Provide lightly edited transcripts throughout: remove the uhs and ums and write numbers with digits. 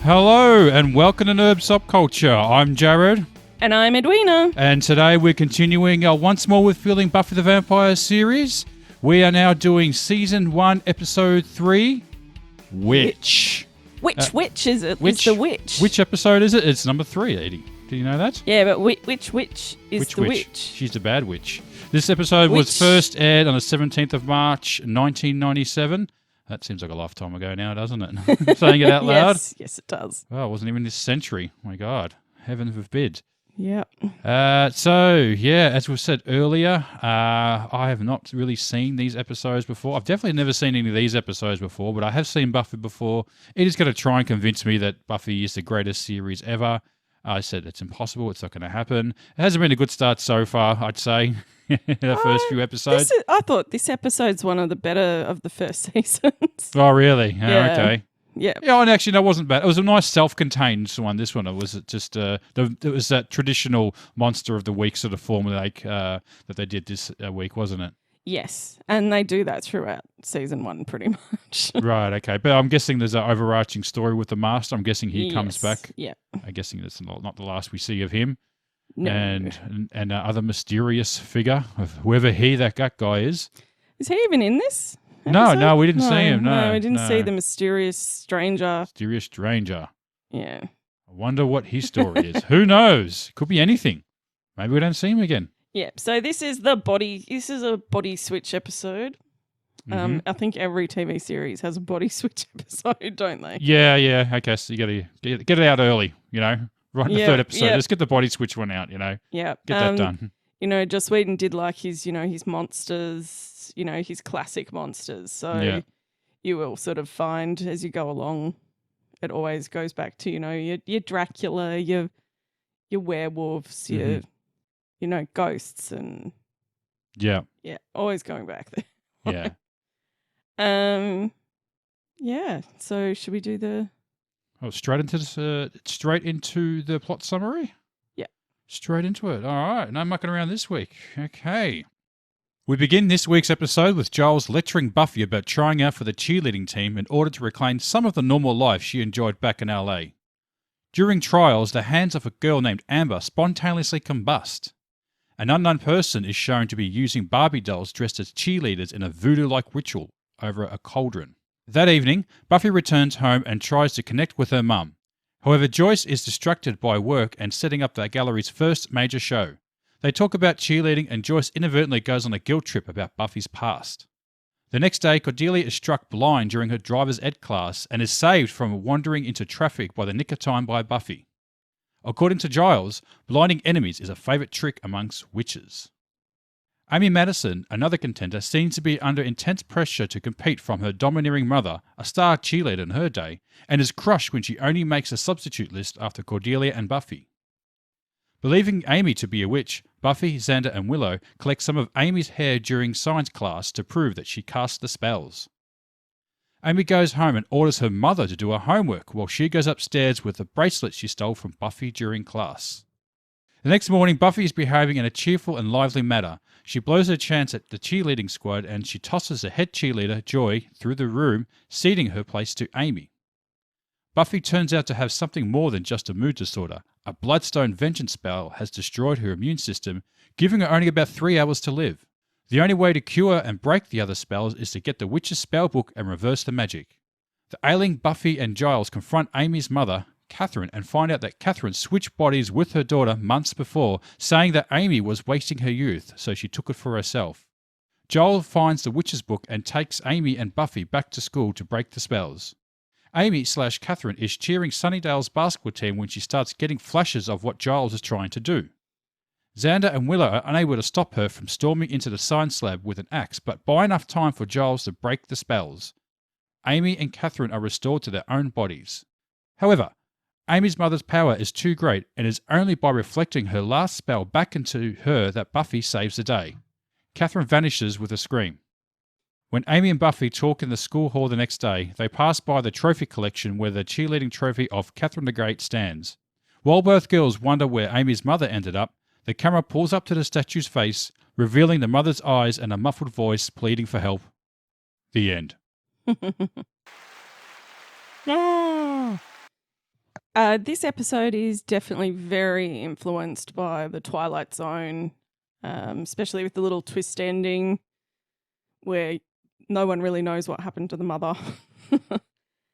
Hello and welcome to Nerd Subculture. I'm Jared. And I'm Edwina. And today we're continuing once more with Feeling Buffy the Vampire series. We are now doing Season 1, Episode 3, Witch. Which is it? Witch? It's the witch. Which episode is it? It's number 3, Edie. Do you know that? Yeah, but which is the witch? She's the bad witch. This episode was first aired on the 17th of March, 1997. That seems like a lifetime ago now, doesn't it? Saying it out loud. Yes, it does. Oh, it wasn't even this century. My God. Heaven forbid. Yeah. As we said earlier, I have not really seen these episodes before. I've definitely never seen any of these episodes before, but I have seen Buffy before. It is going to try and convince me that Buffy is the greatest series ever. I said it's impossible. It's not going to happen. It hasn't been a good start so far, I'd say, the first few episodes. I thought this episode's one of the better of the first seasons. Oh, really? Yeah. Okay. Yeah. Yeah, and actually, that wasn't bad. It was a nice self-contained one. This one, it was just it was that traditional monster of the week sort of formulaic that they did this week, wasn't it? Yes, and they do that throughout season 1 pretty much. Right, okay. But I'm guessing there's an overarching story with the Master. I'm guessing he comes back. Yeah. I'm guessing it's not the last we see of him. No. And other mysterious figure of whoever that guy is. Is he even in this episode? No, we didn't see him. No, we didn't see the mysterious stranger. Mysterious stranger. Yeah. I wonder what his story is. Who knows? Could be anything. Maybe we don't see him again. Yeah, so this is a body switch episode. Mm-hmm. I think every TV series has a body switch episode, don't they? Yeah. Okay, so you got to get it out early, right in the third episode. Let's get the body switch one out, Yeah. Get that done. Joss Whedon did like his monsters, his classic monsters. So you will sort of find as you go along, it always goes back to, your Dracula, your werewolves, your ghosts and always going back there. So should we do the straight into the plot summary? Yeah. Straight into it. All right. No mucking around this week. Okay. We begin this week's episode with Giles lecturing Buffy about trying out for the cheerleading team in order to reclaim some of the normal life she enjoyed back in LA. During trials, the hands of a girl named Amber spontaneously combust. An unknown person is shown to be using Barbie dolls dressed as cheerleaders in a voodoo-like ritual over a cauldron. That evening, Buffy returns home and tries to connect with her mum. However, Joyce is distracted by work and setting up the gallery's first major show. They talk about cheerleading and Joyce inadvertently goes on a guilt trip about Buffy's past. The next day, Cordelia is struck blind during her driver's ed class and is saved from wandering into traffic by the nick of time by Buffy. According to Giles, blinding enemies is a favourite trick amongst witches. Amy Madison, another contender, seems to be under intense pressure to compete from her domineering mother, a star cheerleader in her day, and is crushed when she only makes a substitute list after Cordelia and Buffy. Believing Amy to be a witch, Buffy, Xander and Willow collect some of Amy's hair during science class to prove that she casts the spells. Amy goes home and orders her mother to do her homework while she goes upstairs with the bracelet she stole from Buffy during class. The next morning, Buffy is behaving in a cheerful and lively manner. She blows her chance at the cheerleading squad and she tosses the head cheerleader, Joy, through the room, ceding her place to Amy. Buffy turns out to have something more than just a mood disorder. A bloodstone vengeance spell has destroyed her immune system, giving her only about 3 hours to live. The only way to cure and break the other spells is to get the witch's spellbook and reverse the magic. The ailing Buffy and Giles confront Amy's mother, Catherine, and find out that Catherine switched bodies with her daughter months before, saying that Amy was wasting her youth, so she took it for herself. Joel finds the witch's book and takes Amy and Buffy back to school to break the spells. Amy/Catherine is cheering Sunnydale's basketball team when she starts getting flashes of what Giles is trying to do. Xander and Willow are unable to stop her from storming into the science lab with an axe, but buy enough time for Giles to break the spells. Amy and Catherine are restored to their own bodies. However, Amy's mother's power is too great, and it is only by reflecting her last spell back into her that Buffy saves the day. Catherine vanishes with a scream. When Amy and Buffy talk in the school hall the next day, they pass by the trophy collection where the cheerleading trophy of Catherine the Great stands. While both girls wonder where Amy's mother ended up, the camera pulls up to the statue's face, revealing the mother's eyes and a muffled voice pleading for help. The end. Ah. This episode is definitely very influenced by the Twilight Zone, especially with the little twist ending where no one really knows what happened to the mother.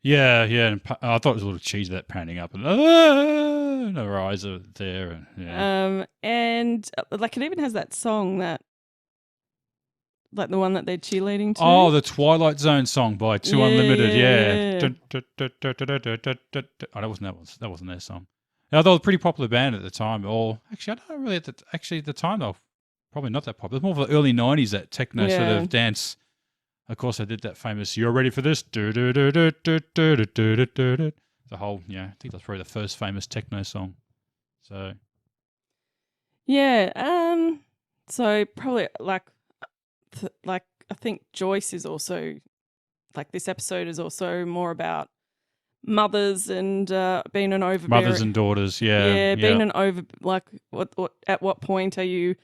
Yeah. And I thought it was a little cheesy, that panning up and her eyes are there. And like it even has that song that, like the one that they're cheerleading to. Oh, the Twilight Zone song by Two Unlimited. Yeah. Oh, that wasn't their song. Now, they were a pretty popular band at the time. Or actually, I don't really. At the time, they were probably not that popular. It was more of the early '90s, that techno sort of dance. Of course, I did that famous "You're ready for this." The whole, I think that's probably the first famous techno song. So, yeah. So probably like I think Joyce is also like this episode is also more about mothers and being an overbearing mothers and daughters. Yeah. Being an over like what at what point are you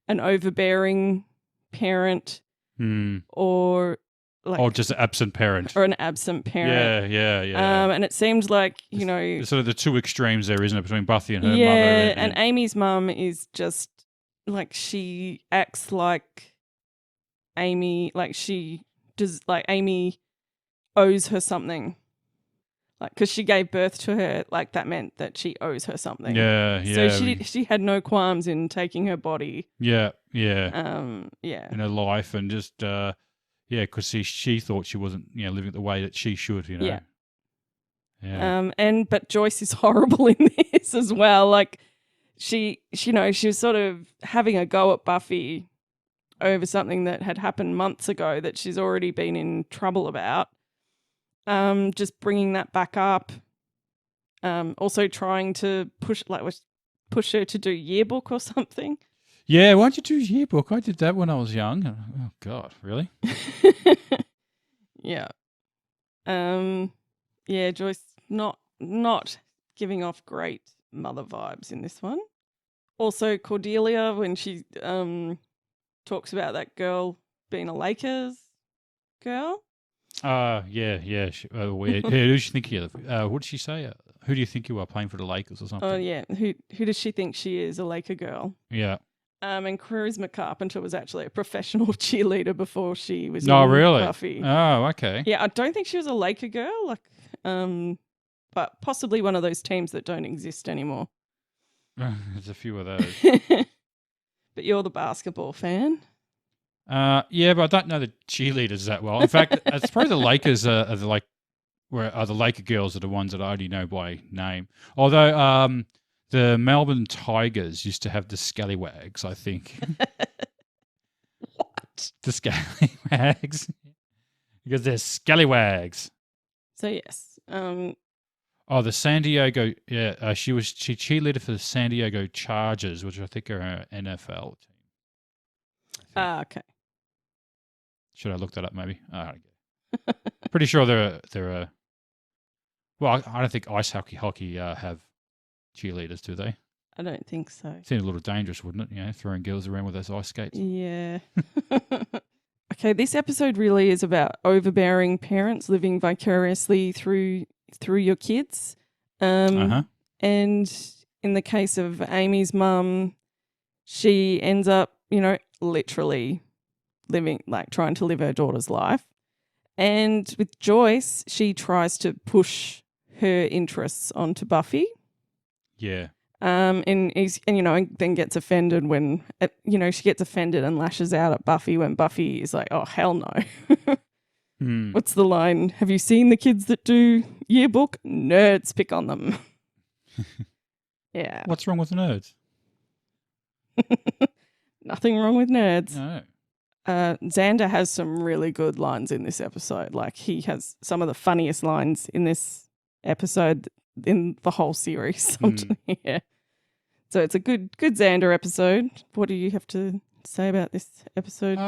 an overbearing parent? Or like, or just an absent parent. Or an absent parent. Yeah. And it seems like, there's sort of the two extremes there, isn't it, between Buffy and her mother. And Amy's mum is just like, she acts like Amy, like she does, like Amy owes her something. Like, because she gave birth to her, like that meant that she owes her something. Yeah. So she had no qualms in taking her body. Yeah. In her life, and just because she thought she wasn't living it the way that she should. Yeah. But Joyce is horrible in this as well. Like she was sort of having a go at Buffy over something that had happened months ago that she's already been in trouble about. Just bringing that back up. Also trying to push her to do yearbook or something. Yeah, why don't you do yearbook? I did that when I was young. Oh God, really? Yeah. Joyce not giving off great mother vibes in this one. Also Cordelia, when she talks about that girl being a Lakers girl. Yeah. Weird. Who does she think you are? What did she say? Who do you think you are, playing for the Lakers or something? Oh yeah. Who does she think she is? A Laker girl. Yeah. And Charisma Carpenter was actually a professional cheerleader before she was really? Buffy. Oh, okay. Yeah, I don't think she was a Laker girl, but possibly one of those teams that don't exist anymore. There's a few of those. But you're the basketball fan. Yeah, but I don't know the cheerleaders that well. In fact, it's probably the Lakers are the Laker girls are the ones that I already know by name. Although the Melbourne Tigers used to have the Scallywags, I think. What? The Scallywags. Because they're Scallywags. So yes. The San Diego, she cheerleader for the San Diego Chargers, which I think are an NFL team. Okay. Should I look that up maybe? Pretty sure they're well, I don't think ice hockey have cheerleaders, do they? I don't think so. Seems a little dangerous, wouldn't it? Throwing girls around with those ice skates. Yeah. Okay, this episode really is about overbearing parents living vicariously through your kids. And in the case of Amy's mum, she ends up, literally trying to live her daughter's life. And with Joyce, she tries to push her interests onto Buffy. Yeah. And then gets offended when, she gets offended and lashes out at Buffy when Buffy is like, oh, hell no. What's the line? Have you seen the kids that do yearbook? Nerds pick on them. Yeah. What's wrong with nerds? Nothing wrong with nerds. No. Xander has some really good lines in this episode. Like, he has some of the funniest lines in this episode in the whole series. Yeah. So it's a good Xander episode. What do you have to say about this episode?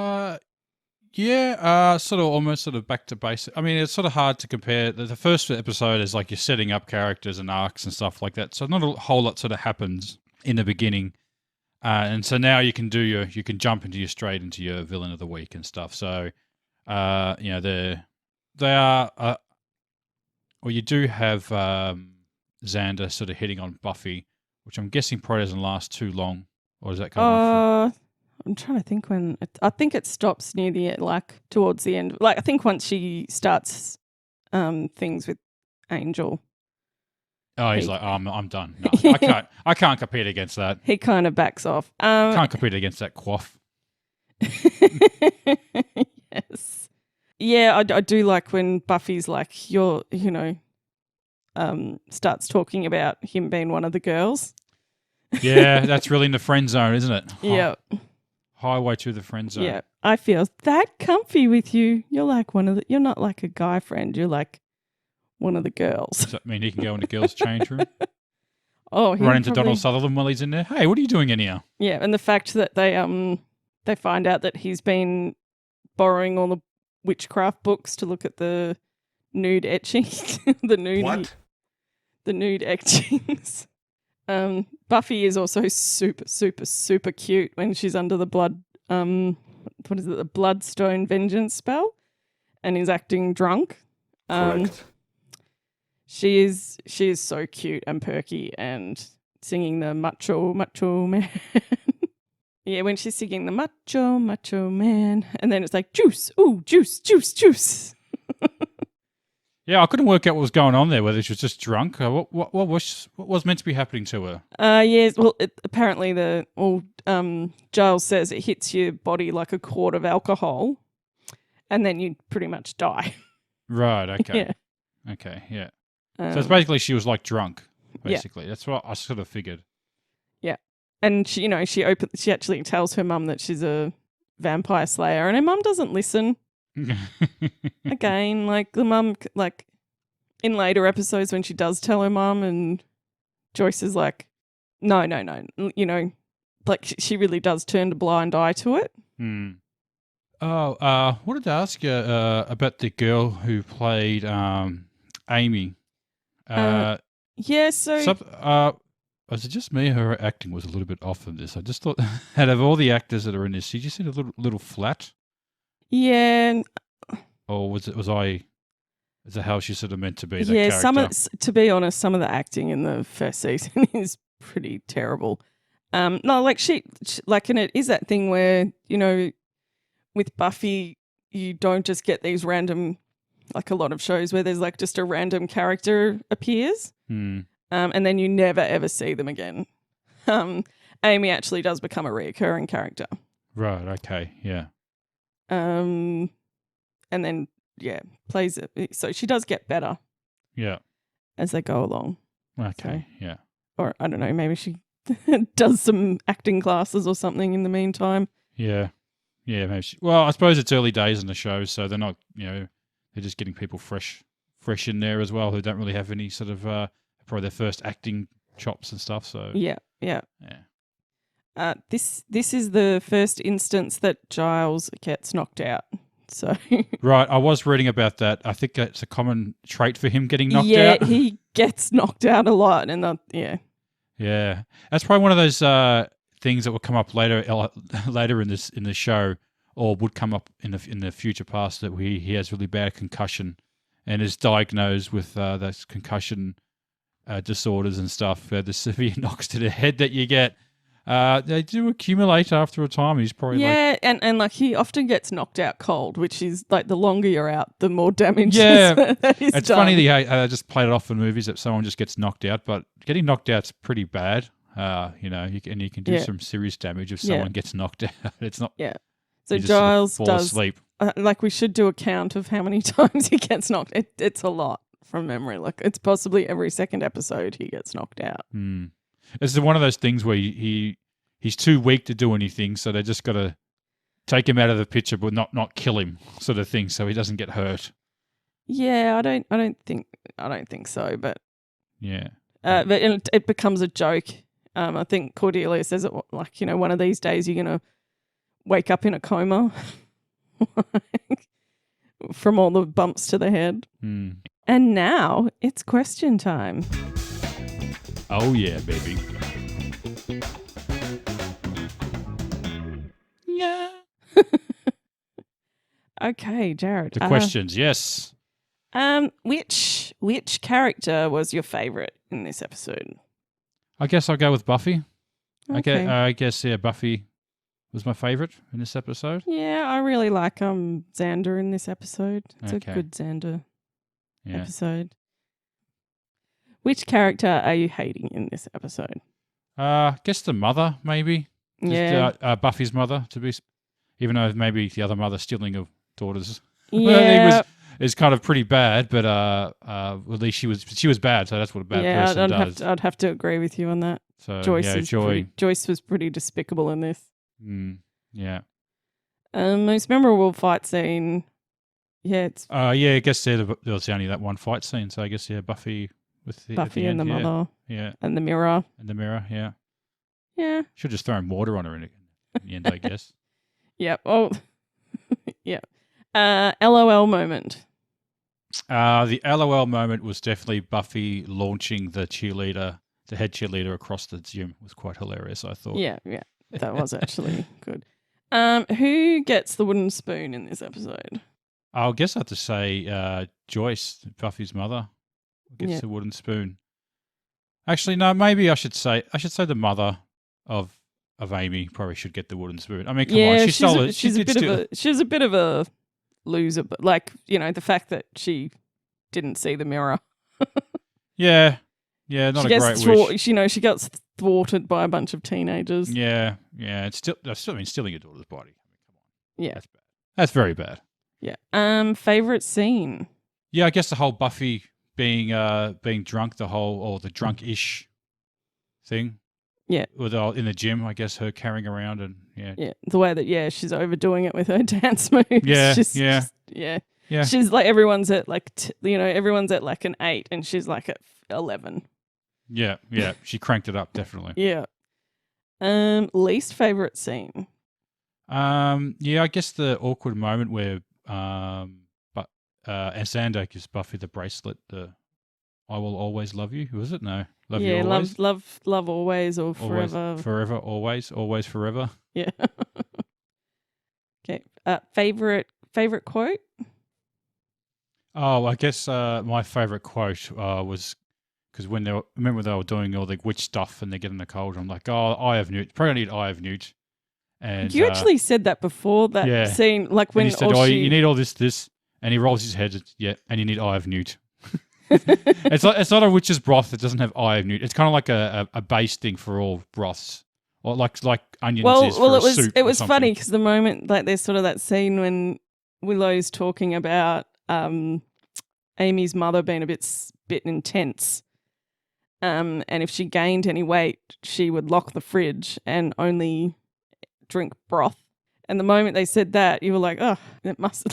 Almost back to basic. I mean, it's sort of hard to compare. The first episode is like you're setting up characters and arcs and stuff like that. So not a whole lot sort of happens in the beginning. And so now you can jump straight into your villain of the week and stuff. So, they are, you do have, Xander sort of hitting on Buffy, which I'm guessing probably doesn't last too long, or does that go on for? I'm trying to think when. I think it stops near the towards the end. Like I think once she starts things with Angel. Oh, he's like, I'm done. No, I can't compete against that. He kind of backs off. Can't compete against that quaff. Yes. Yeah, I do like when Buffy's like, starts talking about him being one of the girls. Yeah, that's really in the friend zone, isn't it? Yeah. Highway to the friend zone. Yeah. I feel that comfy with you. You're like you're not like a guy friend. You're like one of the girls. Does that mean he can go in the girls' change room? Oh, run into Donald Sutherland while he's in there. Hey, what are you doing in here? Yeah, and the fact that they find out that he's been borrowing all the witchcraft books to look at the nude etchings. The nude etchings. Buffy is also super, super, super cute when she's under the blood. What is it? The Bloodstone Vengeance spell, and is acting drunk. Correct. She is so cute and perky and singing the macho man. Yeah, when she's singing the macho man, and then it's like juice, ooh, juice, juice, juice. Yeah, I couldn't work out what was going on there. Whether she was just drunk, or what was meant to be happening to her? Yes. Well, apparently Giles says it hits your body like a quart of alcohol, and then you pretty much die. Right. Okay. Yeah. Okay. Yeah. So it's basically she was like drunk. Basically, that's what I sort of figured. Yeah, and she actually tells her mum that she's a vampire slayer, and her mum doesn't listen. Again, like the mum, like in later episodes when she does tell her mum, and Joyce is like, no, like she really does turn a blind eye to it. Oh, wanted to ask you about the girl who played Amy. Yeah, so was it just me? Her acting was a little bit off in this. I just thought, out of all the actors that are in this, she just seemed a little flat. Yeah. Or was it how she sort of meant to be? That Yeah, character? to be honest, some of the acting in the first season is pretty terrible. No, like she like, and it is that thing where with Buffy, you don't just get these random, like a lot of shows where there's like just a random character appears, and then you never ever see them again. Amy actually does become a reoccurring character. Right. Okay. Yeah. And then plays it. So she does get better. Yeah. As they go along. Okay. So, yeah. Or I don't know, maybe she does some acting classes or something in the meantime. Yeah. Yeah. Maybe. Well, I suppose it's early days in the show, so they're not. They're just getting people fresh in there as well who don't really have any sort of probably their first acting chops and stuff. So yeah. This is the first instance that Giles gets knocked out. So right, I was reading about that. I think that's a common trait for him getting knocked out. Yeah, he gets knocked out a lot, and yeah, that's probably one of those things that will come up later in the show, or would come up in the future past, that he has really bad concussion and is diagnosed with those concussion disorders and stuff. The severe knocks to the head that you get. They do accumulate after a time. He's probably and like he often gets knocked out cold, which is like the longer you're out, the more damage. Yeah, it's funny they just played it off in movies that someone just gets knocked out, but getting knocked out's pretty bad. You can do some serious damage if someone gets knocked out. It's not. Yeah. So Giles sort of does asleep. Like we should do a count of how many times he gets knocked. It's a lot from memory. Like it's possibly every second episode he gets knocked out. It's one of those things where he's too weak to do anything, so they just got to take him out of the picture, but not kill him, sort of thing, so he doesn't get hurt. Yeah, I don't think so, but yeah, but it becomes a joke. I think Cordelia says it like one of these days you're gonna wake up in a coma from all the bumps to the head. And now it's question time. Oh, yeah, baby. Yeah. Okay, Jared. The questions, yes. Which Which character was your favourite in this episode? I guess I'll go with Buffy. Okay. I guess Buffy was my favourite in this episode. Yeah, I really like Xander in this episode. It's Okay. a good Xander Yeah. episode. Which character are you hating in this episode? Guess the mother, maybe. Yeah. Just, Buffy's mother, even though maybe the other mother stealing her daughters. Yeah. Is kind of pretty bad, but at least she was bad, so that's what a bad person does. I'd have to agree with you on that. So Joyce was pretty despicable in this. Yeah. Most memorable fight scene. Yeah, it's I guess there was only that one fight scene, so I guess Buffy with Buffy and end, the mother. Yeah. And the mirror. And the mirror, yeah. Yeah. Should just throw water on her in the end, I guess. Yeah. Oh, yeah. LOL moment. The LOL moment was definitely Buffy launching the head cheerleader across the gym. It was quite hilarious, I thought. Yeah. That was actually good. Who gets the wooden spoon in this episode? I guess I have to say Joyce, Buffy's mother, gets the wooden spoon. Actually, no, maybe I should say the mother of Amy probably should get the wooden spoon. I mean, come on, she stole it. She's a bit of a loser, but the fact that she didn't see the mirror. Yeah, not a great wish. She got thwarted by a bunch of teenagers. Yeah. It's stealing your daughter's body. I mean, come on. Yeah, that's bad. That's very bad. Yeah. Favorite scene. Yeah, I guess the whole Buffy being drunk, the drunk-ish thing. Yeah. In the gym, I guess her carrying around and Yeah, the way that she's overdoing it with her dance moves. Yeah. Yeah. She's like everyone's at everyone's at like an 8 and she's like at 11. Yeah. She cranked it up definitely. Yeah. Least favorite scene. I guess the awkward moment where Xander gives Buffy the bracelet, the I will always love you. Was it? No. Love you always. Love always or always, forever. Forever, always forever. Yeah. Okay. Favorite quote? Oh, I guess my favorite quote was because remember they were doing all the witch stuff and they're getting the cold. I'm like, Eye of Newt. Probably need Eye of Newt. And you actually said that before that scene, like when he said, you need all this, and he rolls his head. Yeah, and you need Eye of Newt. It's not a witch's broth that doesn't have Eye of Newt. It's kind of like a base thing for all broths, or like onions is for a soup. It was funny because the moment there's sort of that scene when Willow's talking about Amy's mother being a bit intense, and if she gained any weight, she would lock the fridge and only drink broth. And the moment they said that, you were like, oh, it must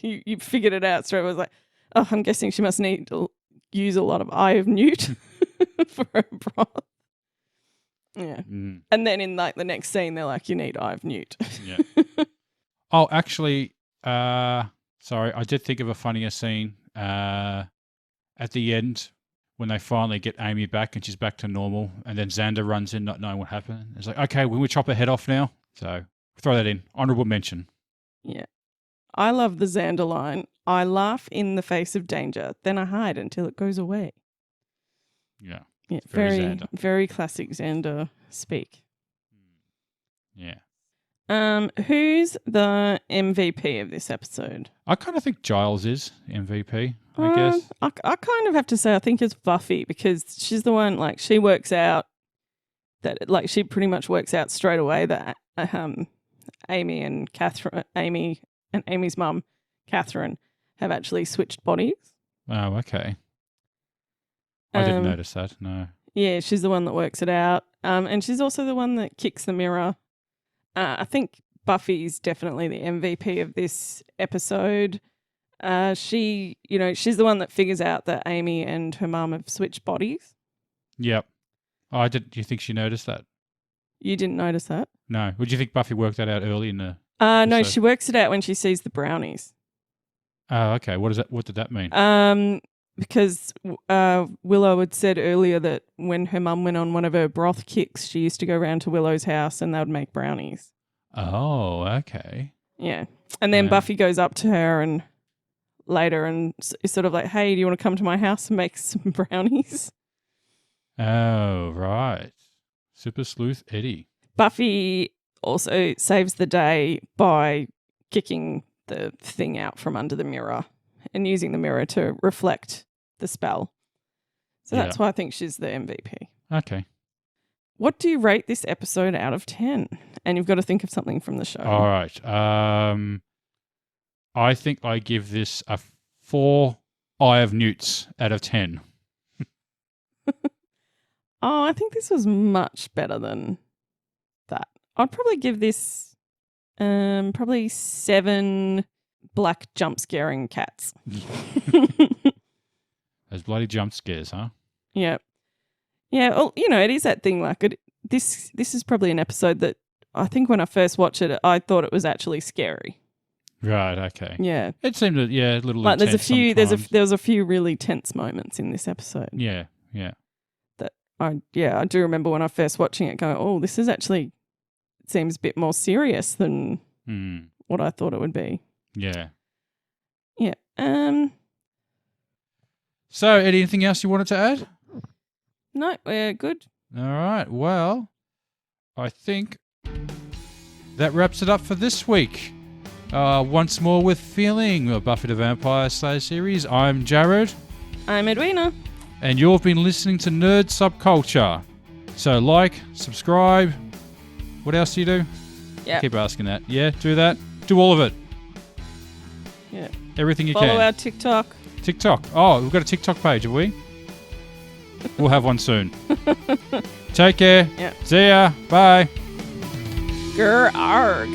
you figured it out straight away. I was like, oh, I'm guessing she must need to use a lot of Eye of Newt for her broth. Yeah. Mm. And then in the next scene, they're like, you need Eye of Newt. Yeah. Oh, actually, sorry, I did think of a funnier scene at the end when they finally get Amy back and she's back to normal, and then Xander runs in not knowing what happened. It's like, okay, will we chop her head off now? So throw that in. Honourable mention. Yeah. I love the Xander line. I laugh in the face of danger, then I hide until it goes away. Yeah. Yeah. Very classic Xander speak. Yeah. Who's the MVP of this episode? I kind of think Giles is MVP, I guess. I kind of have to say I think it's Buffy because she's the one, she works out that, she pretty much works out straight away that Amy and Amy's mum, Catherine, have actually switched bodies. Oh, okay. I didn't notice that, no. Yeah, she's the one that works it out. And she's also the one that kicks the mirror. I think Buffy's definitely the MVP of this episode. She's the one that figures out that Amy and her mum have switched bodies. Yep. Oh, do you think she noticed that? You didn't notice that? No. Would you think Buffy worked that out early in the no, she works it out when she sees the brownies. Oh, okay. What did that mean? Because Willow had said earlier that when her mum went on one of her broth kicks, she used to go round to Willow's house and they would make brownies. Oh, okay. Yeah. And then Buffy goes up to her and later and is sort of like, hey, do you want to come to my house and make some brownies? Oh, right. Super Sleuth Eddie. Buffy also saves the day by kicking the thing out from under the mirror and using the mirror to reflect the spell. So that's why I think she's the MVP. Okay. What do you rate this episode out of 10? And you've got to think of something from the show. All right. I think I give this a 4 Eye of Newts out of 10. Oh, I think this was much better than that. I'd probably give this probably 7 black jump scaring cats. Those bloody jump scares, huh? Yeah. Yeah, well, you know, it is that thing like this is probably an episode that I think when I first watched it, I thought it was actually scary. Right, okay. Yeah. It seemed a little like intense there was a few really tense moments in this episode. Yeah. That I do remember when I first watching it going, "Oh, this is actually seems a bit more serious than what I thought it would be." Yeah. Yeah. So, Eddie, anything else you wanted to add? No, we're good. All right. Well, I think that wraps it up for this week. Once more with Feeling, a Buffy the Vampire Slayer series. I'm Jared. I'm Edwina. And you've been listening to Nerd Subculture. So like, subscribe. What else do you do? Yeah. Keep asking that. Yeah, do that. Do all of it. Yeah. Everything you can. can. Follow our TikTok. TikTok. Oh, we've got a TikTok page, have we? We'll have one soon. Take care. Yeah. See ya. Bye. Grr arg.